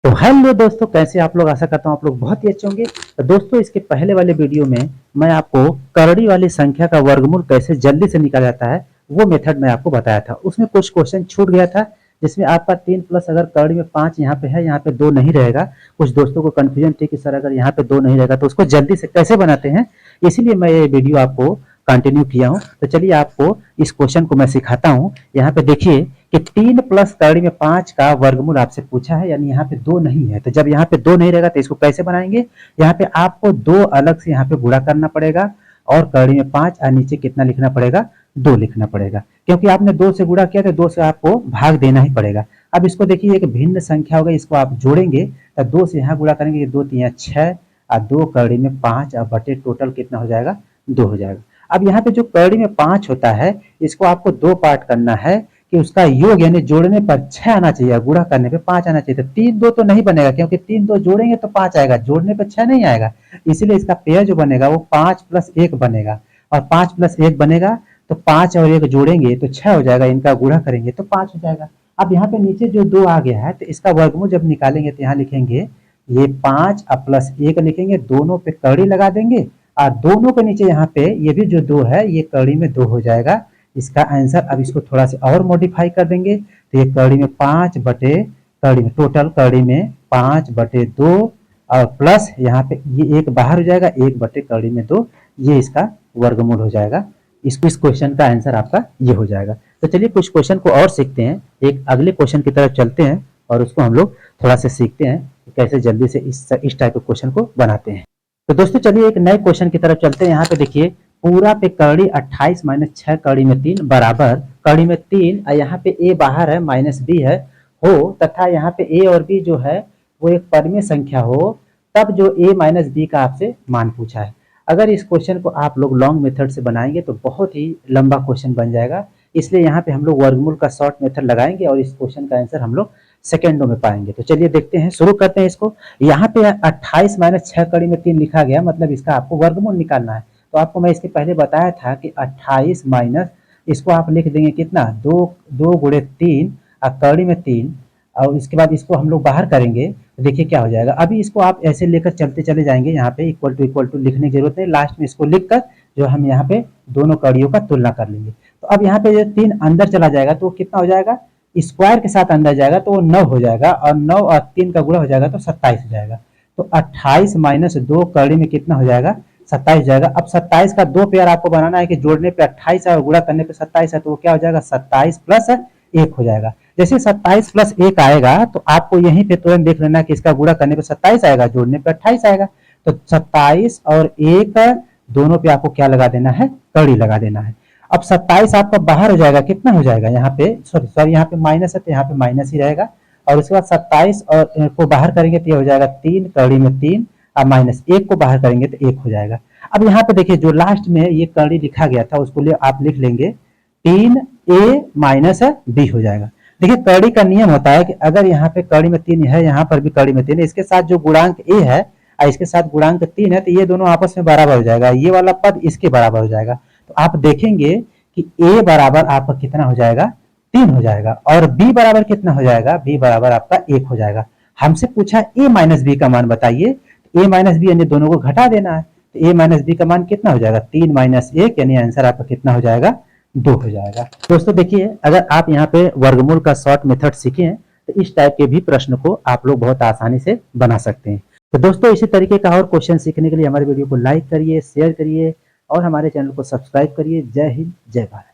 तो हेलो दोस्तों, कैसे आप लोग। आशा करता हूँ आप लोग बहुत ही अच्छे होंगे। तो दोस्तों, इसके पहले वाले वीडियो में मैं आपको करड़ी वाली संख्या का वर्गमूल कैसे जल्दी से निकाला जाता है वो मेथड मैं आपको बताया था। उसमें कुछ क्वेश्चन छूट गया था, जिसमें आपका 3 प्लस अगर करड़ी में 5 यहाँ पे है, यहाँ पे 2 नहीं रहेगा। कुछ दोस्तों को कंफ्यूजन थी कि सर अगर यहाँ पे 2 नहीं रहेगा तो उसको जल्दी से कैसे बनाते हैं, इसीलिए मैं ये वीडियो आपको कंटिन्यू किया हूँ। तो चलिए आपको इस क्वेश्चन को मैं सिखाता हूँ। यहाँ पे देखिए कि 3 प्लस करड़ी में 5 का वर्गमूल आपसे पूछा है, यानी यहाँ पे 2 नहीं है। तो जब यहाँ पे 2 नहीं रहेगा तो इसको कैसे बनाएंगे। यहाँ पे आपको 2 अलग से यहाँ पे गुणा करना पड़ेगा और करड़ी में 5 और नीचे कितना लिखना पड़ेगा, 2 लिखना पड़ेगा। क्योंकि आपने 2 से गुणा किया तो 2 से आपको भाग देना ही पड़ेगा। अब इसको देखिए, एक भिन्न संख्या होगा, इसको आप जोड़ेंगे तो 2 से यहाँ गुणा करेंगे, 2 3 6 और 2 करड़ी में 5 और बटे टोटल कितना हो जाएगा, 2 हो जाएगा। अब यहाँ पे जो करड़ी में 5 होता है, इसको आपको 2 पार्ट करना है कि उसका योग यानी जोड़ने पर 6 आना चाहिए, गुणा करने पे 5 आना चाहिए। तो 3 2 तो नहीं बनेगा, क्योंकि 3 2 जोड़ेंगे तो 5 आएगा, जोड़ने पे 6 नहीं आएगा। इसीलिए इसका पेयर जो बनेगा वो 5 प्लस 1 बनेगा, और 5 प्लस 1 बनेगा तो 5 और 1 जोड़ेंगे तो 6 हो जाएगा, इनका गुणा करेंगे तो 5 हो जाएगा। अब यहाँ पे नीचे जो 2 आ गया है तो इसका वर्गमूल जब निकालेंगे तो यहाँ लिखेंगे ये 5 और प्लस 1 लिखेंगे, दोनों पे कड़ी लगा देंगे और दोनों के नीचे यहाँ पे ये भी जो 2 है ये कड़ी में 2 हो जाएगा इसका आंसर। अब इसको थोड़ा सा और मॉडिफाई कर देंगे तो ये कड़ी में 5 बटे कड़ी में टोटल कड़ी में 5 बटे 2 और प्लस यहाँ पे ये 1 बाहर हो जाएगा, 1 बटे कड़ी में 2, ये इसका वर्गमूल हो जाएगा। इसको इस क्वेश्चन का आंसर आपका ये हो जाएगा। तो चलिए कुछ क्वेश्चन को और सीखते हैं, एक अगले क्वेश्चन की तरफ चलते हैं और उसको हम लोग थोड़ा सा सीखते हैं कि कैसे जल्दी से इस टाइप के क्वेश्चन को बनाते हैं। तो दोस्तों चलिए एक नए क्वेश्चन की तरफ चलते हैं। यहाँ पे देखिए पूरा पे कड़ी 28 माइनस 6 कड़ी में 3 बराबर कड़ी में 3 और यहाँ पे a बाहर है माइनस b है हो, तथा यहाँ पे a और b जो है वो एक परिमेय संख्या हो, तब जो a माइनस b का आपसे मान पूछा है। अगर इस क्वेश्चन को आप लोग लॉन्ग मेथड से बनाएंगे तो बहुत ही लंबा क्वेश्चन बन जाएगा, इसलिए यहाँ पे हम लोग वर्गमूल का शॉर्ट मेथड लगाएंगे और इस क्वेश्चन का आंसर हम लोग सेकेंडों में पाएंगे। तो चलिए देखते हैं, शुरू करते हैं इसको। यहाँ पे 28 माइनस 6 कड़ी में 3 लिखा गया, मतलब इसका आपको वर्गमूल निकालना है। तो आपको मैं इसके पहले बताया था कि 28 माइनस इसको आप लिख देंगे कितना, 2 गुणे 3 और कड़ी में 3, और इसके बाद इसको हम लोग बाहर करेंगे तो देखिए क्या हो जाएगा। अभी इसको आप ऐसे लेकर चलते चले जाएंगे, यहाँ पे इक्वल टू लिखने की जरूरत है, लास्ट में इसको लिखकर जो हम यहाँ पे दोनों कड़ियों का तुलना कर लेंगे। तो अब यहाँ पे जो 3 अंदर चला जाएगा तो कितना हो जाएगा, स्क्वायर के साथ अंदर जाएगा तो वो 9 हो जाएगा, और 9 और 3 का गुणा हो जाएगा तो 27 हो जाएगा। तो 28 माइनस 2 कड़ी में कितना हो जाएगा, 27 जाएगा। अब 27 का 2 पेयर आपको बनाना है कि जोड़ने पे 28 है और गुणा करने पे 27 है, तो वो क्या हो जाएगा, 27 प्लस 1 हो जाएगा। जैसे 27 प्लस 1 आएगा तो आपको यहीं पे तुरंत देख लेना कि इसका गुणा करने पे 27 आएगा, जोड़ने पे 28 आएगा। तो 27 और 1 दोनों पे आपको क्या लगा देना है, कड़ी लगा देना है। अब 27 आपका बाहर हो जाएगा, कितना हो जाएगा, यहाँ पे सॉरी यहाँ पे माइनस है तो यहाँ पे माइनस ही रहेगा, और उसके बाद 27 और को बाहर करेंगे तो ये हो जाएगा 3 कड़ी में 3 और माइनस 1 को बाहर करेंगे तो 1 हो जाएगा। अब यहाँ पे देखिए जो लास्ट में ये कड़ी लिखा गया था उसको आप लिख लेंगे 3a माइनस b हो जाएगा। देखिए कड़ी का नियम होता है कि अगर यहाँ पे कड़ी में 3 है, यहाँ पर भी कड़ी में 3 है, इसके साथ जो गुणांक a है और इसके साथ गुणांक 3 है, तो ये दोनों आपस में बराबर हो जाएगा, ये वाला पद इसके बराबर हो जाएगा। तो आप देखेंगे कि a बराबर आपका कितना हो जाएगा, 3 हो जाएगा, और b बराबर कितना हो जाएगा, b बराबर आपका 1 हो जाएगा। हमसे पूछा a माइनस बी का मान बताइए, a माइनस बी यानी दोनों को घटा देना है, तो a माइनस बी का मान कितना हो जाएगा, 3 माइनस 1, यानी आंसर आपका कितना हो जाएगा, 2 हो जाएगा। दोस्तों देखिए अगर आप यहाँ पे वर्गमूल का शॉर्ट मेथड सीखे हैं तो इस टाइप के भी प्रश्न को आप लोग बहुत आसानी से बना सकते हैं। तो दोस्तों इसी तरीके का और क्वेश्चन सीखने के लिए हमारे वीडियो को लाइक करिए, शेयर करिए और हमारे चैनल को सब्सक्राइब करिए। जय हिंद, जय भारत।